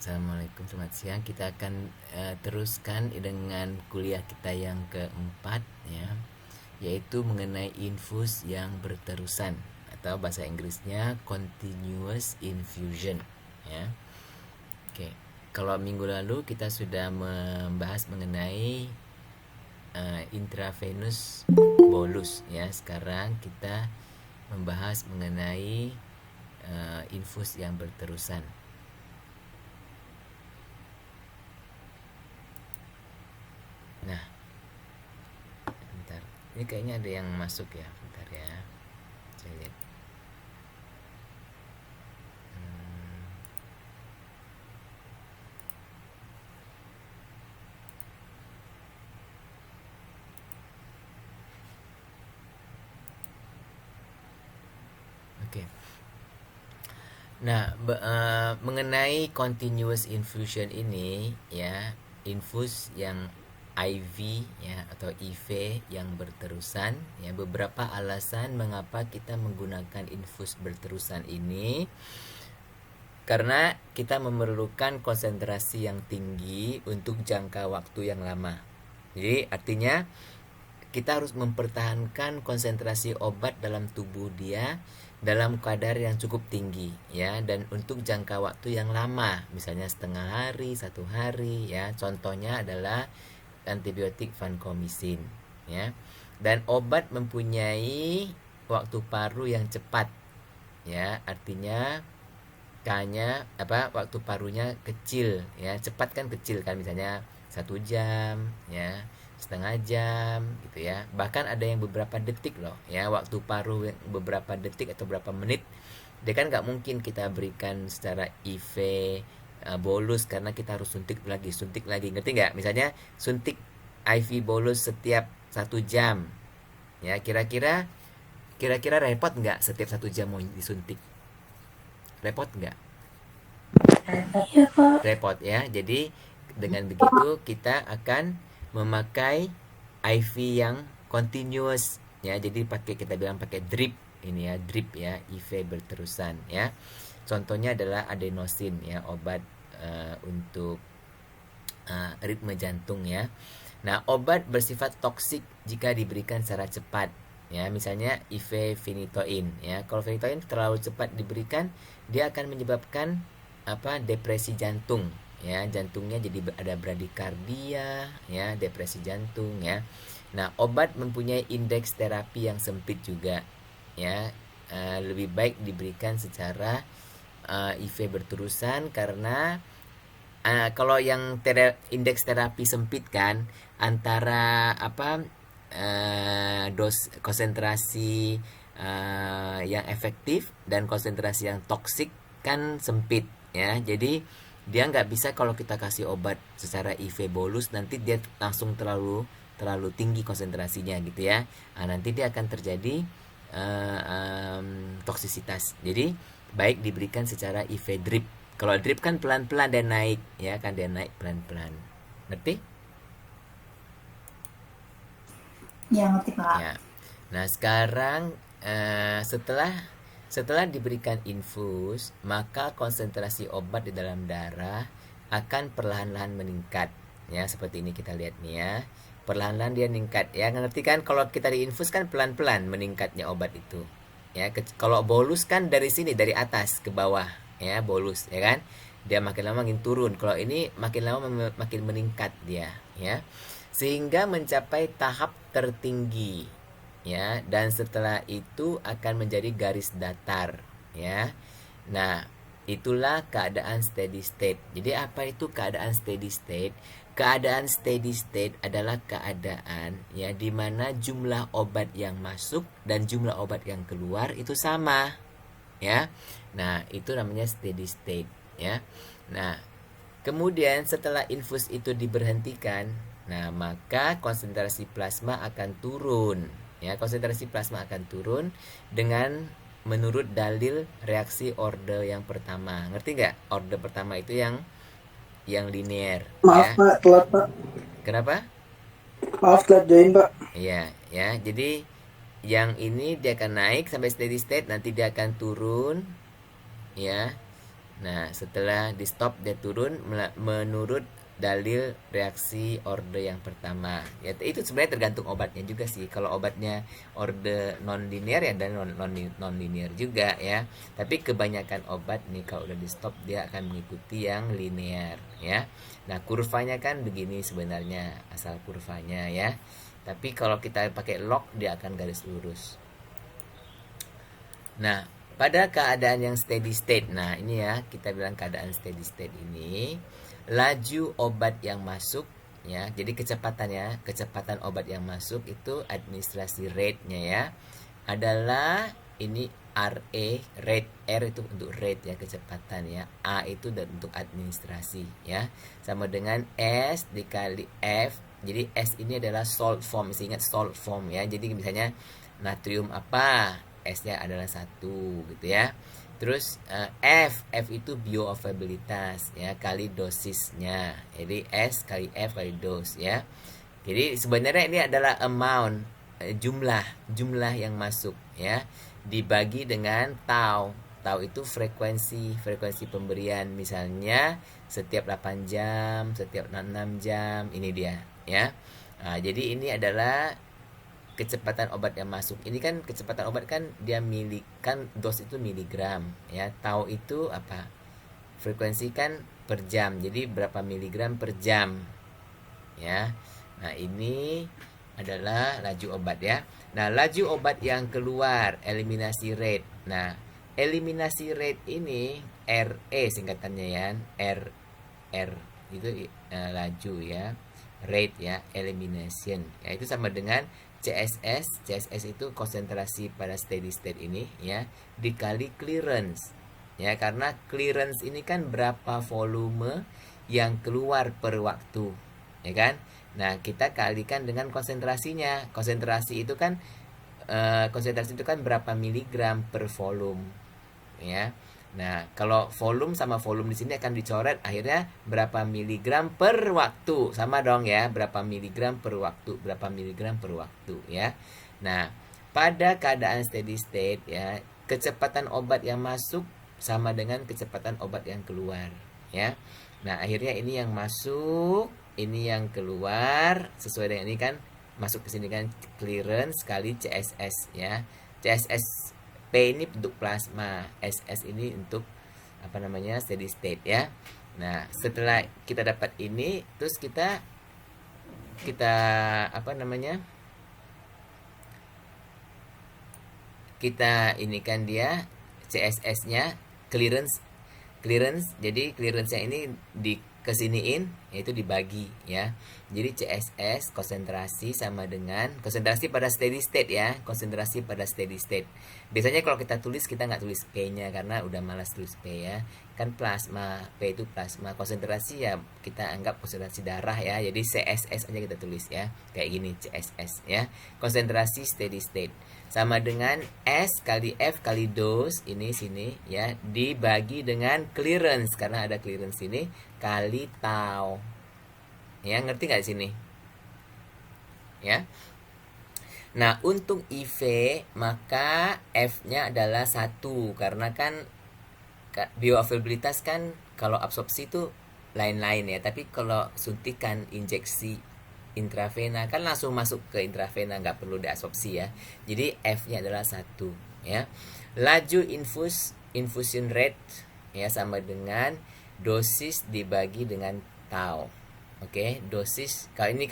Assalamualaikum, selamat siang. Kita akan teruskan dengan kuliah kita yang keempat, ya, yaitu mengenai infus yang berterusan atau bahasa Inggrisnya continuous infusion, ya. Oke, kalau minggu lalu kita sudah membahas mengenai intravenous bolus, ya. Sekarang kita membahas mengenai infus yang berterusan. Nah, bentar. Ini kayaknya ada yang masuk ya. Bentar ya. Saya lihat. Oke. Nah, mengenai continuous infusion ini, ya, infus yang IV, ya, atau IV yang berterusan, ya, beberapa alasan mengapa kita menggunakan infus berterusan ini. Karena kita memerlukan konsentrasi yang tinggi untuk jangka waktu yang lama. Jadi artinya kita harus mempertahankan konsentrasi obat dalam tubuh dia dalam kadar yang cukup tinggi, ya, dan untuk jangka waktu yang lama, misalnya setengah hari, 1 hari, ya. Contohnya adalah antibiotik vancomycin, ya. Dan obat mempunyai waktu paru yang cepat, ya, artinya K-nya waktu parunya kecil, ya. Cepat kan kecil kan, misalnya 1 jam, ya, setengah jam gitu, ya. Bahkan ada yang beberapa detik loh, ya, waktu paru beberapa detik atau berapa menit. Dia kan nggak mungkin kita berikan secara IV bolus, karena kita harus suntik lagi, ngerti nggak? Misalnya suntik IV bolus setiap 1 jam, ya. Kira-kira repot nggak setiap 1 jam mau disuntik? Repot nggak? Iya Pak. Repot, ya. Jadi dengan begitu kita akan memakai IV yang continuous, ya. Jadi kita bilang pakai drip ini, ya, drip, ya, IV berterusan, ya. Contohnya adalah adenosin, ya, obat untuk ritme jantung, ya. Nah, obat bersifat toksik jika diberikan secara cepat, ya. Misalnya IV phenytoin, ya. Kalau phenytoin terlalu cepat diberikan, dia akan menyebabkan depresi jantung, ya. Jantungnya jadi ada bradikardia, ya, depresi jantung, ya. Nah, obat mempunyai indeks terapi yang sempit juga, ya. Lebih baik diberikan secara IV berterusan, karena kalau yang indeks terapi sempit kan, antara dos konsentrasi yang efektif dan konsentrasi yang toksik kan sempit, ya. Jadi dia nggak bisa kalau kita kasih obat secara IV bolus, nanti dia langsung terlalu tinggi konsentrasinya gitu, ya. Nanti dia akan terjadi toksisitas. Jadi baik diberikan secara IV drip. Kalau drip kan pelan-pelan dan naik, ya kan, dia naik pelan-pelan. Ngerti? Ya ngerti Pak. Ya. Nah, sekarang setelah diberikan infus, maka konsentrasi obat di dalam darah akan perlahan-lahan meningkat. Ya, seperti ini kita lihat nih, ya. Perlahan-lahan dia meningkat, ya. Ngerti kan, kalau kita diinfus kan pelan-pelan meningkatnya obat itu. Ya, kalau bolus kan dari sini, dari atas ke bawah, ya, bolus, ya kan. Dia makin lama makin turun. Kalau ini makin lama makin meningkat dia, ya. Sehingga mencapai tahap tertinggi, ya, dan setelah itu akan menjadi garis datar, ya. Nah, itulah keadaan steady state. Jadi apa itu keadaan steady state? Keadaan steady state adalah keadaan, ya, di mana jumlah obat yang masuk dan jumlah obat yang keluar itu sama, ya. Nah, itu namanya steady state, ya. Nah, kemudian setelah infus itu diberhentikan, nah, maka konsentrasi plasma akan turun, ya. Konsentrasi plasma akan turun dengan menurut dalil reaksi orde yang pertama. Ngerti nggak? Orde pertama itu yang linear, Maaf ya. Pak, telat Pak. Kenapa? Maaf telat join Pak. Iya, ya. Jadi yang ini dia akan naik sampai steady state, nanti dia akan turun, ya. Nah, setelah di stop dia turun menurut dalil reaksi order yang pertama. Ya, itu sebenarnya tergantung obatnya juga sih. Kalau obatnya order non linear ya dan non linear juga ya. Tapi kebanyakan obat nih kalau udah di stop dia akan mengikuti yang linear ya. Nah, kurvanya kan begini sebenarnya asal kurvanya ya. Tapi kalau kita pakai log dia akan garis lurus. Nah, pada keadaan yang steady state, nah ini ya kita bilang keadaan steady state ini, laju obat yang masuk ya, jadi kecepatan obat yang masuk itu administrasi rate-nya ya, adalah ini RA, rate, R itu untuk rate ya, kecepatan ya, A itu untuk administrasi ya, sama dengan S dikali F, jadi S ini adalah salt form, masih ingat salt form ya, jadi misalnya natrium apa, S-nya adalah 1 gitu ya. Terus F itu bioavailabilitas ya kali dosisnya. Jadi S kali F kali dos ya. Jadi sebenarnya ini adalah amount, jumlah yang masuk ya, dibagi dengan tau. Tau itu frekuensi pemberian, misalnya setiap 8 jam, setiap 6 jam, ini dia ya. Nah, jadi ini adalah kecepatan obat yang masuk. Ini kan kecepatan obat kan dia kan dos itu miligram ya. Tau itu apa? Frekuensi kan per jam. Jadi berapa miligram per jam ya. Nah, ini adalah laju obat ya. Nah, laju obat yang keluar, eliminasi rate. Nah, eliminasi rate ini RE singkatannya ya. R itu laju ya. Rate ya, elimination. Ya, itu sama dengan CSS itu konsentrasi pada steady state ini ya, dikali clearance ya, karena clearance ini kan berapa volume yang keluar per waktu ya kan. Nah, kita kalikan dengan konsentrasinya. Konsentrasi itu kan berapa miligram per volume ya. Nah, kalau volume sama volume di sini akan dicoret, akhirnya berapa miligram per waktu. Sama dong ya, berapa miligram per waktu ya. Nah, pada keadaan steady state ya, kecepatan obat yang masuk sama dengan kecepatan obat yang keluar ya. Nah, akhirnya ini yang masuk, ini yang keluar, sesuai dengan ini kan, masuk ke sini kan clearance kali CSS ya. CSS P ini untuk plasma, SS ini untuk apa namanya steady state ya. Nah, setelah kita dapat ini, terus kita apa namanya? Kita ini kan dia CSS-nya clearance. Jadi clearance-nya ini kesiniin, yaitu dibagi ya. Jadi CSS konsentrasi sama dengan konsentrasi pada steady state ya, konsentrasi pada steady state. Biasanya kalau kita tulis, kita nggak tulis P-nya karena udah malas tulis P ya. Kan plasma, P itu plasma, konsentrasi ya kita anggap konsentrasi darah ya. Jadi CSS aja kita tulis ya. Kayak gini CSS ya. Konsentrasi steady state sama dengan S kali F kali dos, ini sini ya, dibagi dengan clearance karena ada clearance ini kali tau. Ya, ngerti nggak sini? Ya. Nah, untuk IV maka F-nya adalah 1 karena kan bioavailabilitas kan kalau absorpsi itu lain-lain ya, tapi kalau suntikan injeksi intravena kan langsung masuk ke intravena, nggak perlu diabsorpsi ya. Jadi F-nya adalah 1 ya. Laju infusion rate ya sama dengan dosis dibagi dengan tau. Oke, dosis kalau ini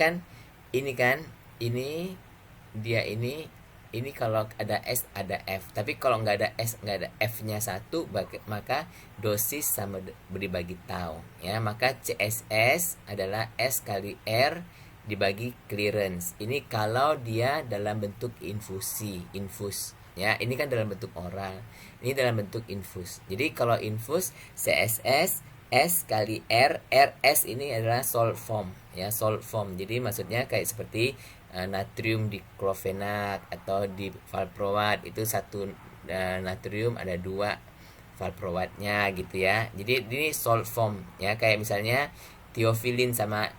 dia ini kalau ada S ada F. Tapi kalau nggak ada S nggak ada F-nya 1, maka dosis sama dibagi tau ya. Maka CSS adalah S kali R dibagi clearance. Ini kalau dia dalam bentuk infus ya. Ini kan dalam bentuk oral, ini dalam bentuk infus. Jadi kalau infus CSS S kali R, RS ini adalah salt form ya, salt form. Jadi maksudnya kayak seperti natrium diklofenat atau di valproat, itu satu natrium ada 2 valproatnya gitu ya. Jadi ini salt form ya, kayak misalnya thiofilin sama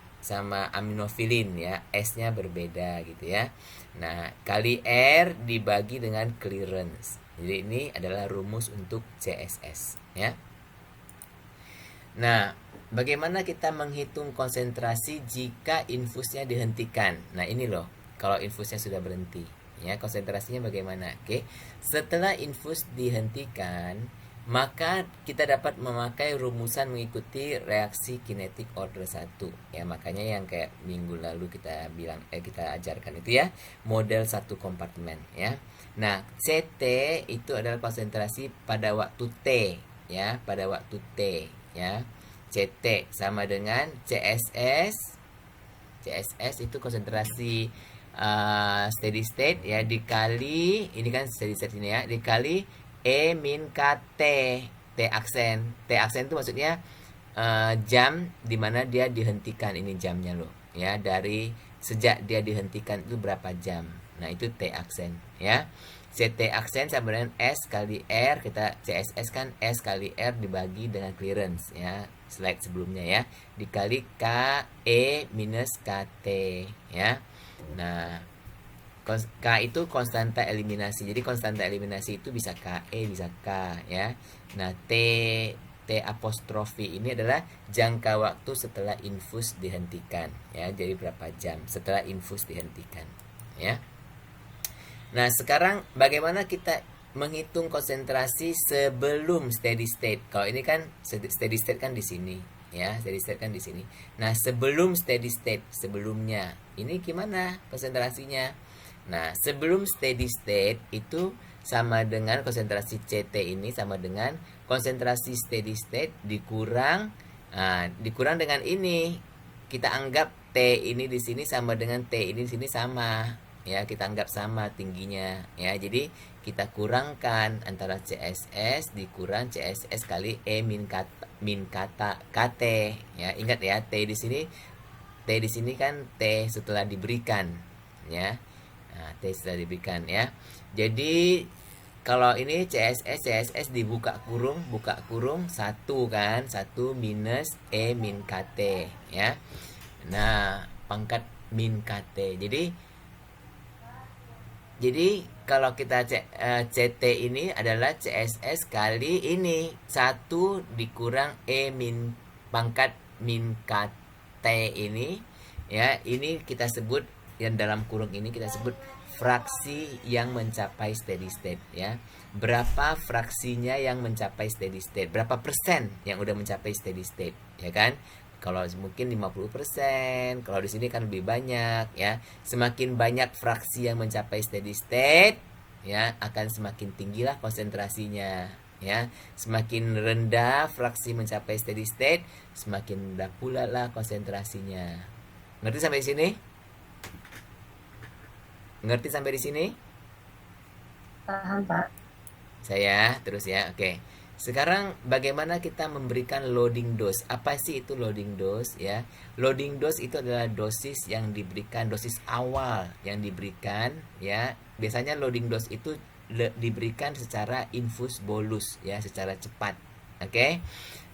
aminofilin ya, S-nya berbeda gitu ya. Nah, kali R dibagi dengan clearance. Jadi ini adalah rumus untuk CSS ya. Nah, bagaimana kita menghitung konsentrasi jika infusnya dihentikan? Nah, ini loh, kalau infusnya sudah berhenti, ya konsentrasinya bagaimana? Oke, setelah infus dihentikan, maka kita dapat memakai rumusan mengikuti reaksi kinetik order 1. Ya, makanya yang kayak minggu lalu kita bilang kita ajarkan itu ya, model satu kompartemen ya. Nah, CT itu adalah konsentrasi pada waktu T ya, pada waktu T ya. CT sama dengan CSS. CSS itu konsentrasi steady state ya, dikali ini kan steady state ini ya, dikali E min KT. T aksen. T aksen itu maksudnya jam dimana dia dihentikan, ini jamnya loh ya, dari sejak dia dihentikan itu berapa jam. Nah, itu T aksen ya. CT aksen sama dengan S kali R, kita CSS kan S kali R dibagi dengan clearance ya, slide sebelumnya ya, dikali KE minus KT ya. Nah, K itu konstanta eliminasi. Jadi konstanta eliminasi itu bisa KE, bisa K ya. Nah, T apostrofi ini adalah jangka waktu setelah infus dihentikan ya. Jadi berapa jam setelah infus dihentikan ya. Nah, sekarang bagaimana kita menghitung konsentrasi sebelum steady state? Kalau ini kan steady state kan di sini, ya, steady state kan di sini. Nah, sebelum steady state, sebelumnya, ini gimana konsentrasinya? Nah, sebelum steady state itu sama dengan konsentrasi CT ini sama dengan konsentrasi steady state dikurang dengan ini. Kita anggap T ini di sini sama dengan T ini di sini sama. Ya, kita anggap sama tingginya ya. Jadi kita kurangkan antara CSS dikurang CSS kali E min kata KT ya. Ingat ya, T di sini kan T setelah diberikan ya. Nah, T setelah diberikan ya. Jadi kalau ini CSS dibuka kurung 1 kan, 1 minus E min KT ya. Nah, pangkat min KT. Jadi kalau kita CT ini adalah CSS kali ini 1 dikurang E min pangkat min KT ini ya. Ini kita sebut yang dalam kurung ini kita sebut fraksi yang mencapai steady state ya. Berapa fraksinya yang mencapai steady state? Berapa persen yang udah mencapai steady state ya kan? Kalau mungkin 50%, kalau di sini kan lebih banyak ya. Semakin banyak fraksi yang mencapai steady state ya, akan semakin tinggilah konsentrasinya ya. Semakin rendah fraksi mencapai steady state, semakin rendah pula lah konsentrasinya. Ngerti sampai di sini? Ngerti sampai di sini? Paham, Pak. Saya terus ya. Oke. Sekarang bagaimana kita memberikan loading dose? Apa sih itu loading dose ya? Loading dose itu adalah dosis yang diberikan, dosis awal yang diberikan ya. Biasanya loading dose itu diberikan secara infus bolus ya, secara cepat. Oke.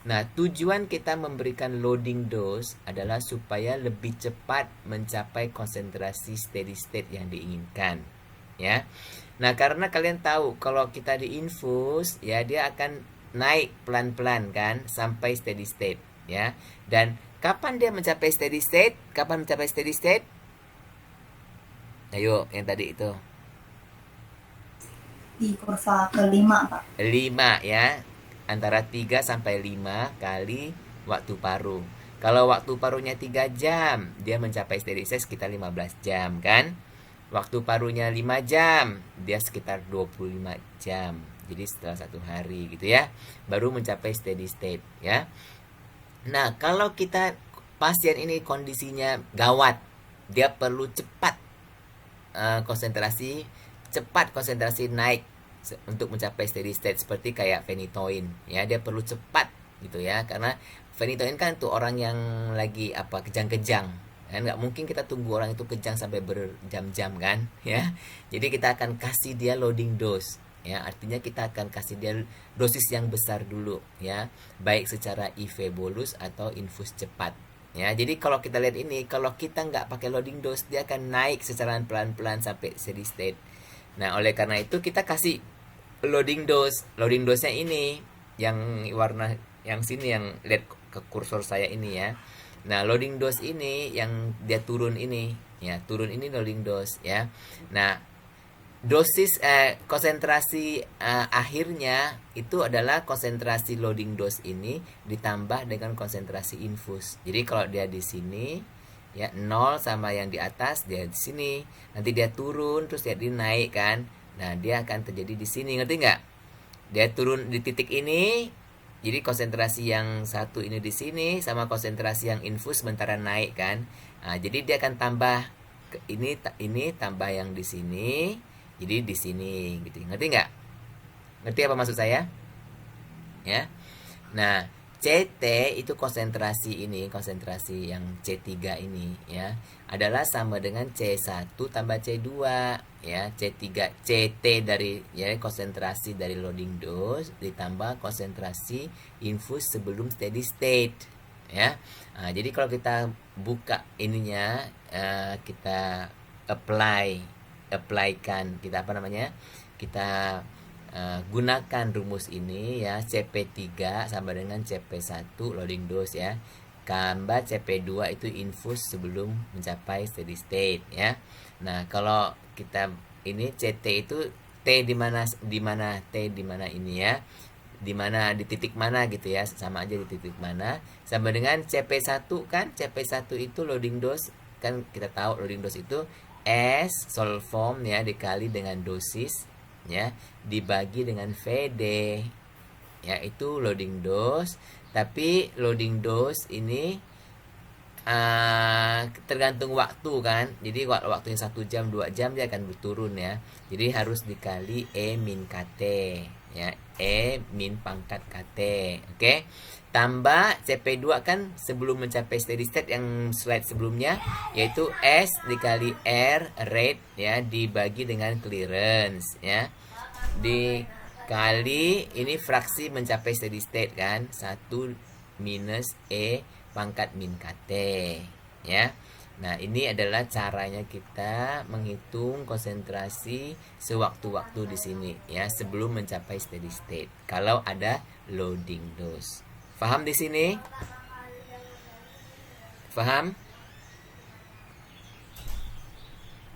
Nah, tujuan kita memberikan loading dose adalah supaya lebih cepat mencapai konsentrasi steady state yang diinginkan ya. Nah, karena kalian tahu kalau kita diinfus ya, dia akan naik pelan-pelan kan sampai steady state ya. Dan kapan dia mencapai steady state? Kapan mencapai steady state? Ayo, yang tadi itu. Di kurva kelima, Pak. 5 ya. Antara 3 sampai 5 kali waktu paruh. Kalau waktu paruhnya 3 jam, dia mencapai steady state sekitar 15 jam kan? Waktu paruhnya 5 jam, dia sekitar 25 jam. Jadi setelah 1 hari gitu ya, baru mencapai steady state ya. Nah, kalau kita pasien ini kondisinya gawat, dia perlu cepat konsentrasi naik untuk mencapai steady state, seperti kayak phenytoin ya, dia perlu cepat gitu ya, karena phenytoin kan tuh orang yang lagi kejang-kejang kan, nggak mungkin kita tunggu orang itu kejang sampai berjam-jam kan ya. Jadi kita akan kasih dia loading dose ya, artinya kita akan kasih dia dosis yang besar dulu ya, baik secara IV bolus atau infus cepat ya. Jadi kalau kita lihat ini, kalau kita nggak pakai loading dose, dia akan naik secara pelan-pelan sampai steady state. Nah, oleh karena itu kita kasih loading dose. Loading dose-nya ini yang warna yang sini, yang lihat ke kursor saya ini ya. Nah, loading dose ini yang dia turun ini, ya, turun ini loading dose ya. Nah, dosis konsentrasi akhirnya itu adalah konsentrasi loading dose ini ditambah dengan konsentrasi infus. Jadi kalau dia di sini ya 0 sama yang di atas dia di sini, nanti dia turun terus dia naik kan. Nah, dia akan terjadi di sini, ngerti nggak? Dia turun di titik ini, jadi konsentrasi yang satu ini di sini sama konsentrasi yang infus sementara naik kan. Nah, jadi dia akan tambah ini tambah yang di sini, jadi di sini gitu. Ngerti nggak? Ngerti apa maksud saya? Ya. Nah, CT itu konsentrasi ini, konsentrasi yang C3 ini ya, adalah sama dengan C1 tambah C2 ya. C3 CT dari ya konsentrasi dari loading dose ditambah konsentrasi infus sebelum steady state ya. Nah, jadi kalau kita buka ininya kita applykan, kita apa namanya? Kita gunakan rumus ini ya, CP3 sama dengan CP1 loading dose ya, tambah CP2 itu infus sebelum mencapai steady state ya. Nah, kalau kita ini CT itu T di mana T di mana ini ya, di mana di titik mana gitu ya, sama aja di titik mana, sama dengan CP1 kan. CP1 itu loading dose kan, kita tahu loading dose itu S solve form ya dikali dengan dosis ya dibagi dengan VD ya, itu loading dose. Tapi loading dose ini tergantung waktu kan, jadi waktunya 1 jam 2 jam dia akan berturun ya, jadi harus dikali E min KT ya, E min pangkat KT. Oke, tambah CP2 kan sebelum mencapai steady state yang slide sebelumnya, yaitu S dikali R rate ya dibagi dengan clearance ya, dikali ini fraksi mencapai steady state kan, 1 minus E pangkat min KT ya. Nah, ini adalah caranya kita menghitung konsentrasi sewaktu-waktu di sini ya sebelum mencapai steady state kalau ada loading dose. Paham di sini? Paham?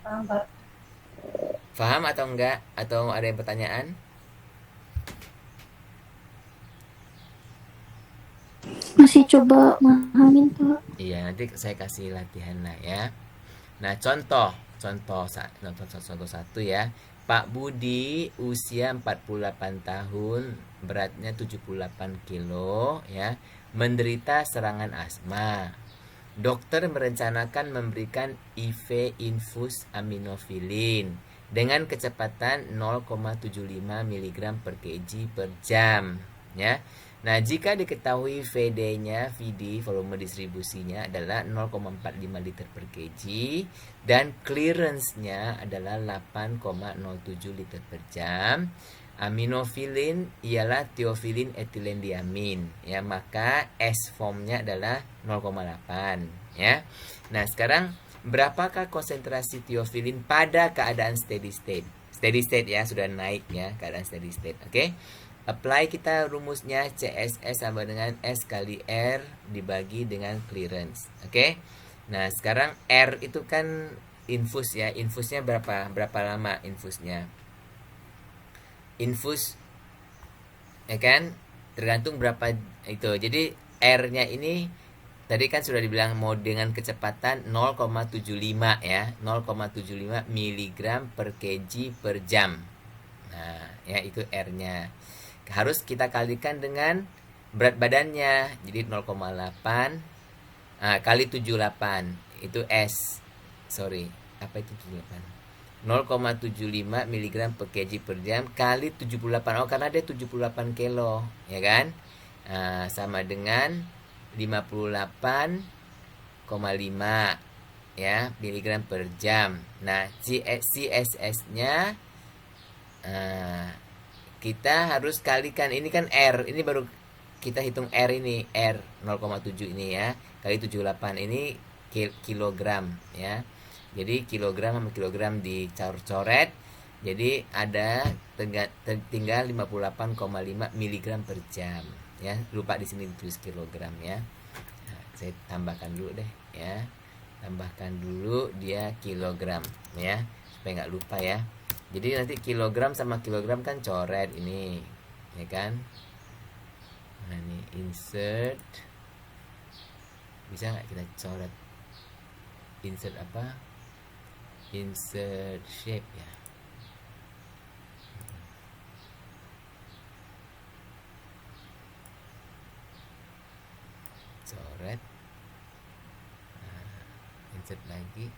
Paham, Pak. Paham atau enggak? Atau ada yang pertanyaan? Masih coba memahami Pak. Iya, nanti saya kasih latihan lah ya. Nah, contoh satu ya. Pak Budi usia 48 tahun, beratnya 78 kilo ya, menderita serangan asma. Dokter merencanakan memberikan IV infus aminofilin dengan kecepatan 0,75 mg per kg per jam ya. Nah, jika diketahui VD-nya, VD volume distribusinya adalah 0,45 liter per kg dan clearance-nya adalah 8,07 liter per jam. Aminofilin ialah tiofilin etilendiamin ya, maka S formnya adalah 0,8 ya. Nah, sekarang berapakah konsentrasi tiofilin pada keadaan steady state? Steady state ya, sudah naik ya, keadaan steady state. Oke. Apply kita rumusnya, CSS sama dengan S kali R dibagi dengan clearance. Oke. Nah, sekarang R itu kan infus ya. Infusnya berapa lama infusnya? Infus ya kan tergantung berapa itu. Jadi R-nya ini tadi kan sudah dibilang mau dengan kecepatan 0,75 ya, 0,75 mg per kg per jam. Nah, ya itu R-nya. Harus kita kalikan dengan berat badannya. Jadi 0,8 kali 78 itu S. Sorry, apa itu 78? 0,75 mg per kg per jam kali 78. Oh, karena dia 78 kilo ya kan, sama dengan 58,5 ya miligram per jam. Nah, CSS-nya kita harus kalikan, ini kan R, ini baru kita hitung R ini, R 0,7 ini ya, kali 78 ini kilogram ya. Jadi kilogram sama kilogram dicoret, jadi ada tinggal 58,5 mg per jam ya. Lupa di sini ditulis kilogram ya. Nah, saya tambahkan dulu deh ya. Tambahkan dulu dia kilogram ya, supaya nggak lupa ya. Jadi nanti kilogram sama kilogram kan coret ini, ya kan? Nah ini insert, bisa nggak kita coret? Insert apa? Insert shape ya. Coret. Nah, insert lagi.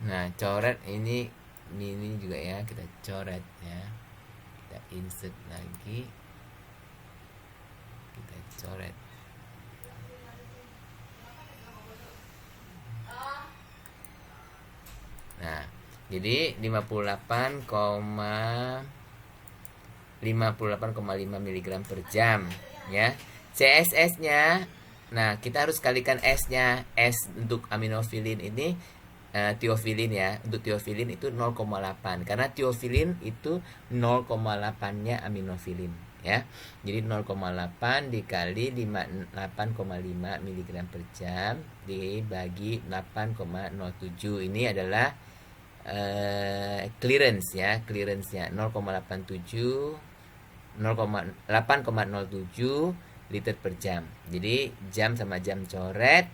Nah, coret ini juga ya, kita coret ya. Kita insert lagi. Kita coret. Nah, jadi 58,5 mg per jam ya. CSS-nya, nah kita harus kalikan S-nya. S untuk aminofilin ini tiofilin ya. Untuk tiofilin itu 0,8 karena tiofilin itu 0,8-nya aminofilin ya. Jadi 0,8 dikali 58,5 mg per jam dibagi 8,07. Ini adalah clearance ya, clearance-nya 8,07 liter per jam. Jadi jam sama jam coret.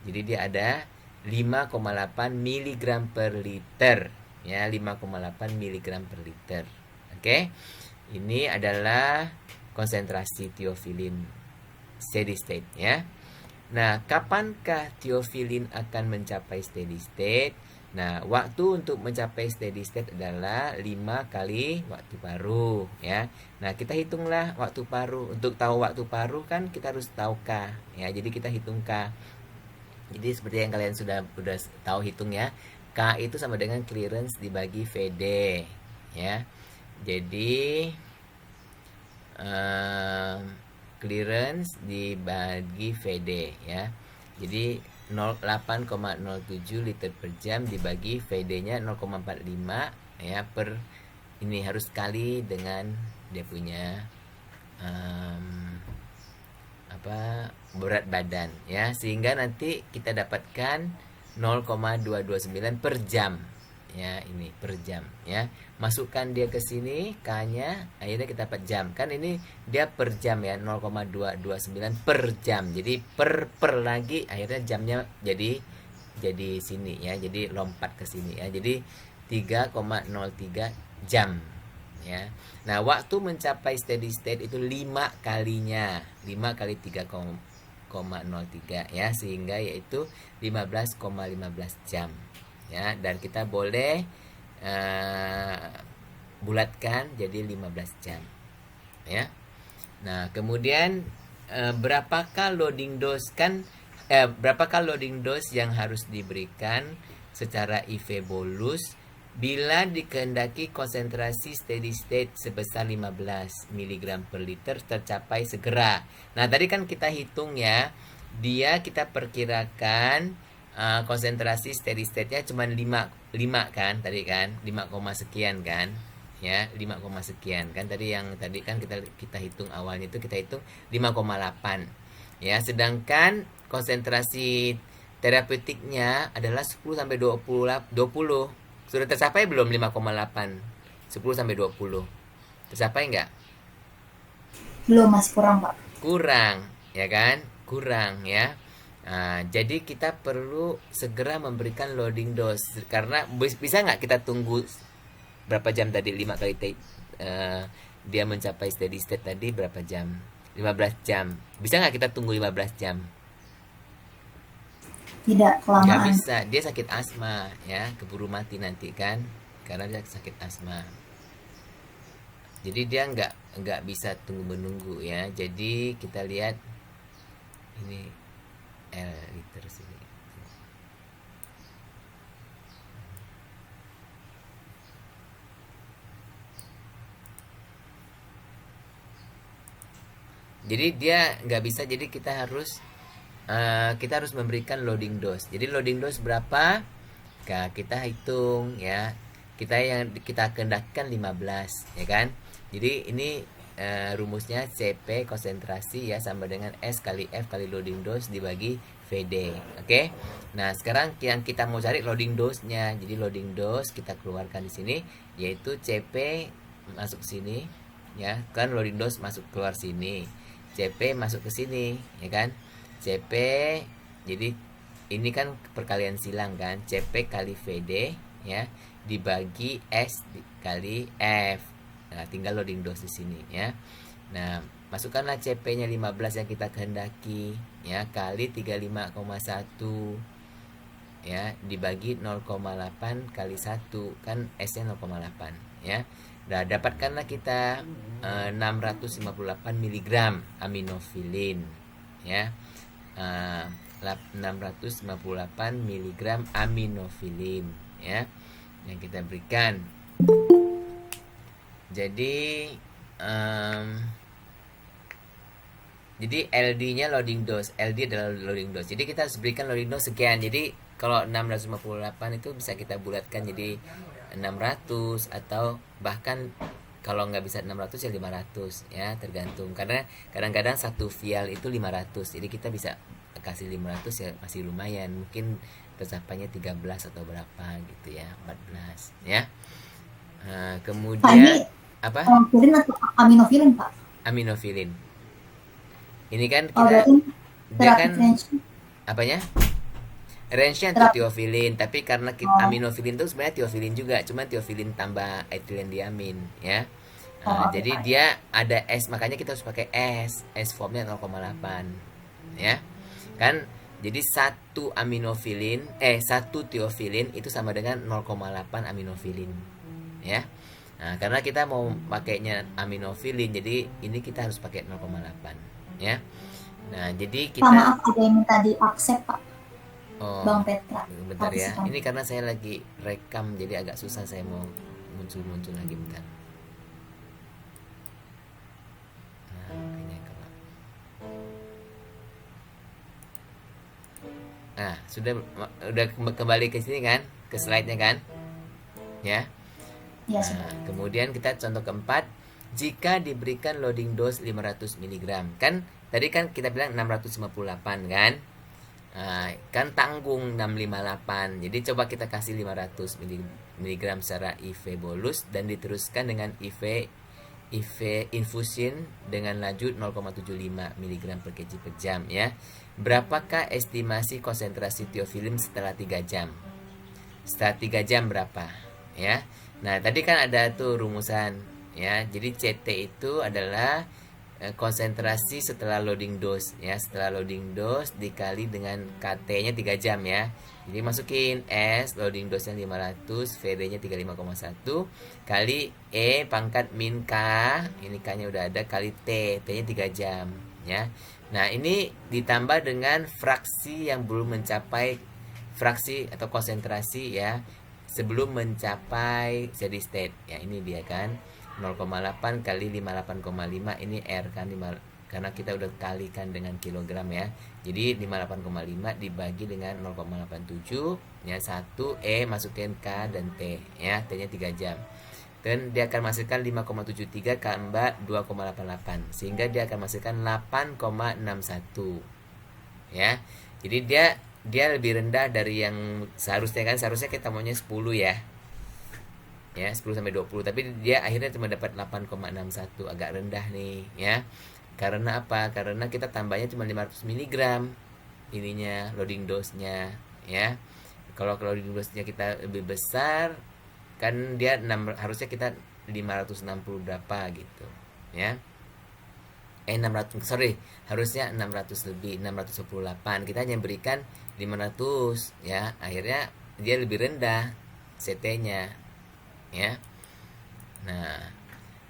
Jadi dia ada 5,8 mg per liter ya, 5,8 mg per liter. Oke. Ini adalah konsentrasi tiofilin steady state ya. Nah, kapankah tiofilin akan mencapai steady state? Nah, waktu untuk mencapai steady state adalah 5 kali waktu paruh ya. Nah, kita hitunglah waktu paruh. Untuk tahu waktu paruh kan kita harus tahu K ya. Jadi kita hitung K. Jadi seperti yang kalian sudah tahu hitung ya. K itu sama dengan clearance dibagi VD ya. Jadi clearance dibagi VD ya. Jadi 8,07 liter per jam dibagi VD-nya 0,45 ya per ini harus kali dengan dia punya berat badan ya, sehingga nanti kita dapatkan 0,229 per jam ya, ini per jam ya. Masukkan dia ke sini K-nya, akhirnya kita dapat jam. Kan ini dia per jam ya, 0,229 per jam. Jadi per lagi akhirnya jamnya jadi sini ya. Jadi lompat ke sini ya. Jadi 3,03 jam ya. Nah, waktu mencapai steady state itu 5 kalinya. 5 kali 3,03 ya, sehingga yaitu 15,15 jam. Ya, dan kita boleh bulatkan jadi 15 jam ya. Nah, kemudian berapakah loading dose yang harus diberikan secara IV bolus bila dikehendaki konsentrasi steady state sebesar 15 mg per liter tercapai segera. Nah, tadi kan kita hitung ya, kita perkirakan konsentrasi steady state-nya cuma 5 kan tadi kan, 5, sekian kan ya, 5, sekian kan tadi kan kita hitung awalnya itu kita hitung 5,8 ya, sedangkan konsentrasi terapeutiknya adalah 10 sampai 20. Sudah tercapai belum 5,8? 10 sampai 20. Tercapai enggak? Belum, masih kurang, Pak. Kurang, ya kan? Kurang ya. Nah, jadi kita perlu segera memberikan loading dose. Karena bisa nggak kita tunggu berapa jam tadi? 5 kali dia mencapai steady state tadi berapa jam? 15 jam. Bisa nggak kita tunggu 15 jam? Tidak, kelamaan. Nggak bisa, dia sakit asma ya, keburu mati nanti kan, karena dia sakit asma. Jadi dia nggak bisa tunggu menunggu ya. Jadi kita lihat ini L liter sini. Jadi dia nggak bisa, jadi kita harus memberikan loading dose. Jadi loading dose berapa? Nah, kita hitung ya. Kita kehendakkan 15, ya kan? Jadi ini rumusnya CP konsentrasi ya sama dengan S kali F kali loading dose dibagi VD. Oke. Nah, sekarang yang kita mau cari loading dose-nya. Jadi loading dose kita keluarkan di sini yaitu CP masuk sini ya. Kan loading dose masuk keluar sini. CP masuk ke sini, ya kan? CP, jadi ini kan perkalian silang kan, CP kali VD ya dibagi S kali F. Nah, tinggal loading dose di sini ya. Nah, masukkanlah CP-nya 15 yang kita kehendaki ya kali 35,1 ya dibagi 0,8 kali 1 kan S-nya 0,8 ya. Nah, dapatkanlah kita 658 mg aminofilin ya. 658 mg aminofilin ya yang kita berikan. Jadi LD-nya loading dose. LD adalah loading dose. Jadi kita harus berikan loading dose sekian. Jadi kalau 658 itu bisa kita bulatkan jadi 600 atau bahkan kalau nggak bisa 600 ya 500 ya, tergantung. Karena kadang-kadang satu vial itu 500. Jadi kita bisa kasih 500 ya masih lumayan. Mungkin tercapainya 13 atau berapa gitu ya, 14 ya. Kemudian apa? Filin atau aminofilin, Pak? Aminofilin. Ini kan Oh, kita berarti dia kan range. apanya? Range-nya untuk tiofilin, tapi karena aminofilin itu sebenarnya tiofilin juga, cuma tiofilin tambah etilendiamin ya. Jadi dia ada S, makanya kita harus pakai S formnya 0,8 ya. Kan jadi satu tiofilin itu sama dengan 0,8 aminofilin ya. Nah, karena kita mau pakainya aminofilin, jadi ini kita harus pakai 0,8 ya. Nah, jadi kita Maaf, ada yang minta di-accept, Pak. Oh, Bang Petra. bentar ya. Ini karena saya lagi rekam, jadi agak susah saya mau muncul lagi bentar. Nah, kayaknya kalau sudah kembali ke sini kan, ke slide-nya kan, ya. Nah, kemudian kita contoh keempat, jika diberikan loading dose 500 mg, kan tadi kan kita bilang 658 kan. Kan tanggung 658. Jadi coba kita kasih 500 mg secara IV bolus dan diteruskan dengan IV infusion dengan laju 0,75 mg per kg per jam ya. Berapakah estimasi konsentrasi tiofilin setelah 3 jam? Setelah 3 jam berapa ya? Nah, tadi kan ada tuh rumusan ya. Jadi CT itu adalah konsentrasi setelah loading dose ya. Setelah loading dose dikali dengan KT-nya 3 jam ya. Jadi masukin S loading dose-nya 500, VD-nya 35,1 kali E pangkat min K, ini K-nya udah ada, kali T, T-nya 3 jam ya. Nah, ini ditambah dengan fraksi yang belum mencapai fraksi atau konsentrasi ya sebelum mencapai steady state ya. Ini dia kan 0,8 kali 58,5, ini R kan, karena kita udah kalikan dengan kilogram ya. Jadi 58,5 dibagi dengan 0,87 ya, 1 E masukin K dan T ya, T-nya 3 jam. Dan dia akan menghasilkan 5,73 tambah 2,88 sehingga dia akan menghasilkan 8,61 ya. Jadi dia lebih rendah dari yang seharusnya kan, seharusnya kita maunya 10 ya. Ya, 10 sampai 20, tapi dia akhirnya cuma dapat 8,61, agak rendah nih ya. Karena apa? Karena kita tambahnya cuma 500 mg ininya loading dose-nya ya. Kalau loading dose-nya kita lebih besar kan dia harusnya kita 560 berapa gitu ya. 600, sorry, harusnya 600 lebih, 628. Kita hanya berikan 500 ya. Akhirnya dia lebih rendah CT-nya ya. Nah,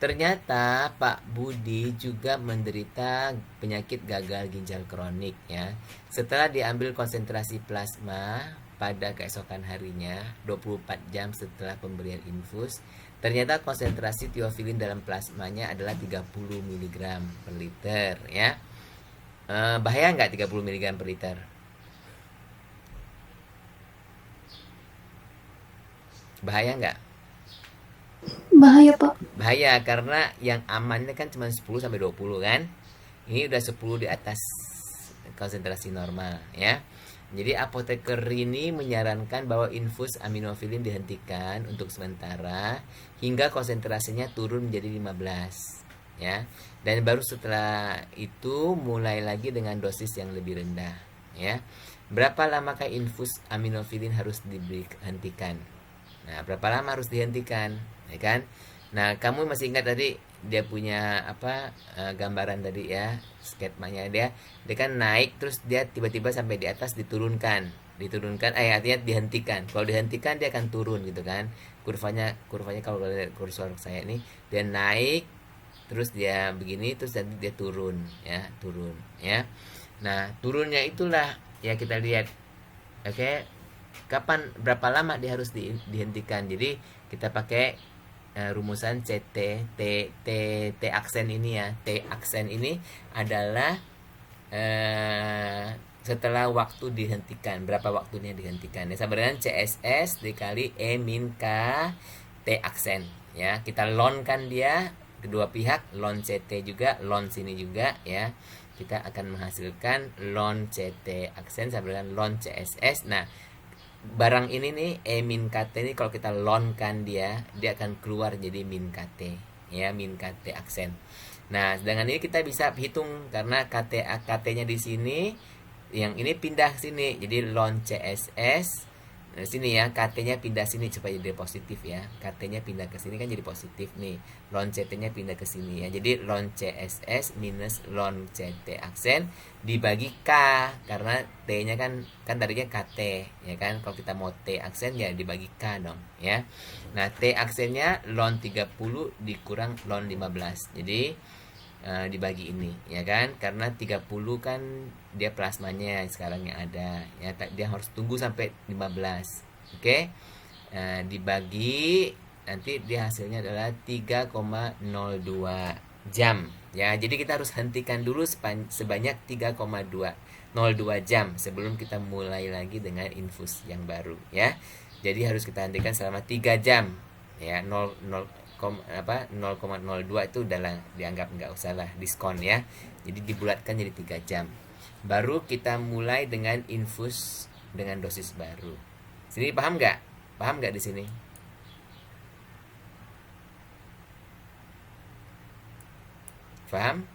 ternyata Pak Budi juga menderita penyakit gagal ginjal kronik ya. Setelah diambil konsentrasi plasma pada keesokan harinya 24 jam setelah pemberian infus, ternyata konsentrasi tiofilin dalam plasmanya adalah 30 mg per liter ya. Bahaya nggak 30 mg per liter? Bahaya nggak? Bahaya, Pak. Bahaya karena yang amannya kan cuma 10 sampai 20 kan. Ini udah 10 di atas konsentrasi normal ya. Jadi apoteker ini menyarankan bahwa infus aminofilin dihentikan untuk sementara hingga konsentrasinya turun menjadi 15 ya. Dan baru setelah itu mulai lagi dengan dosis yang lebih rendah ya. Berapa lamakah infus aminofilin harus dihentikan? Nah, berapa lama harus dihentikan, ya kan? Nah, kamu masih ingat tadi dia punya gambaran tadi ya, skemanya dia kan naik terus dia tiba-tiba sampai di atas diturunkan artinya dihentikan. Kalau dihentikan dia akan turun gitu kan. Kurvanya kalau lihat kursor saya ini dia naik terus dia begini terus nanti dia turun ya. Nah, turunnya itulah ya kita lihat. Oke. Kapan berapa lama dia harus dihentikan. Jadi kita pakai rumusan CT T aksen ini ya. T aksen ini adalah setelah waktu dihentikan, berapa waktunya dihentikan ya, sama dengan CSS dikali E min K T aksen ya. Kita lon kan dia kedua pihak, lon CT juga, lon sini juga ya. Kita akan menghasilkan lon CT aksen sama dengan lon CSS. Nah, barang ini nih E min KT ini kalau kita lonkan dia akan keluar jadi min KT ya, min KT aksen. Nah, dengan ini kita bisa hitung karena KT-nya di sini, yang ini pindah sini jadi lon CSS. Nah, sini ya KT-nya pindah sini supaya jadi positif ya. KT-nya pindah ke sini kan jadi positif nih. Lon CT-nya pindah ke sini ya. Jadi lon CSS minus lon CT aksen dibagi K karena T-nya kan tadinya KT ya kan. Kalau kita mau T aksen ya dibagi K dong ya. Nah, T aksennya lon 30 dikurang lon 15. Jadi dibagi ini ya kan, karena 30 kan dia plasmanya sekarang yang ada ya, dia harus tunggu sampai 15. Oke. Dibagi nanti dia hasilnya adalah 3,02 jam ya. Jadi kita harus hentikan dulu sebanyak 3,02 jam sebelum kita mulai lagi dengan infus yang baru ya. Jadi harus kita hentikan selama 3 jam ya. 0,02 itu udah dianggap nggak usah lah, diskon ya. Jadi dibulatkan jadi 3 jam. Baru kita mulai dengan infus dengan dosis baru. Sini paham nggak? Paham nggak di sini? Paham?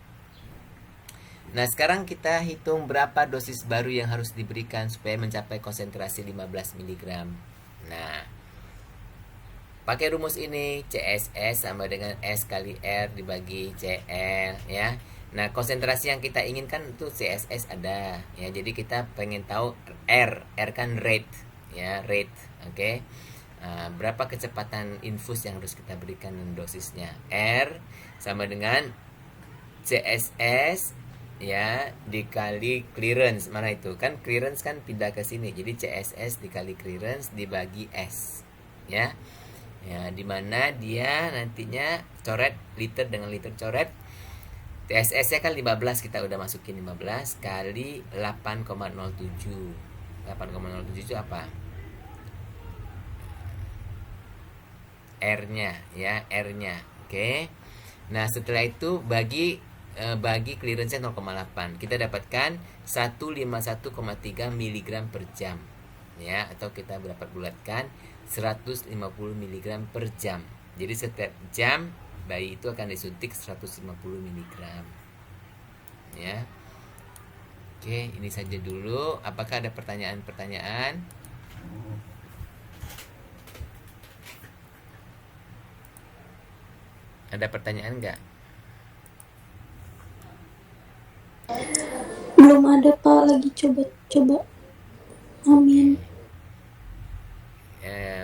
Nah, sekarang kita hitung berapa dosis baru yang harus diberikan supaya mencapai konsentrasi 15 mg. Nah, pakai rumus ini, CSS sama dengan S kali R dibagi CL ya. Nah, konsentrasi yang kita inginkan itu CSS ada ya. Jadi kita pengen tahu R kan rate ya, rate. Oke. Berapa kecepatan infus yang harus kita berikan dosisnya. R sama dengan CSS ya dikali clearance. Mana itu? Kan clearance kan pindah ke sini. Jadi CSS dikali clearance dibagi S ya. Ya, dimana dia nantinya coret liter dengan liter coret. TSS-nya kan 15, kita udah masukin 15 kali 8,07. 8,07 itu apa? R-nya ya, R-nya. Oke. Nah, setelah itu bagi clearance-nya 0,8. Kita dapatkan 151,3 mg per jam. Ya, atau kita dapat bulatkan 150 mg per jam. Jadi setiap jam bayi itu akan disuntik 150 mg. Ya. Oke, ini saja dulu. Apakah ada pertanyaan-pertanyaan? Ada pertanyaan enggak? Belum ada, Pak. Lagi coba-coba. Amin.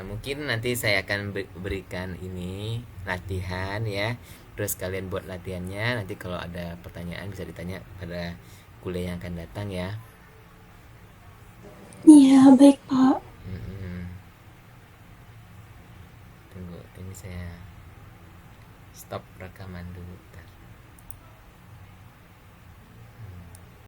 Mungkin nanti saya akan berikan ini latihan ya. Terus kalian buat latihannya. Nanti kalau ada pertanyaan bisa ditanya pada kuliah yang akan datang ya. Iya, baik, Pak. Mm-mm. Tunggu, ini saya stop rekaman dulu.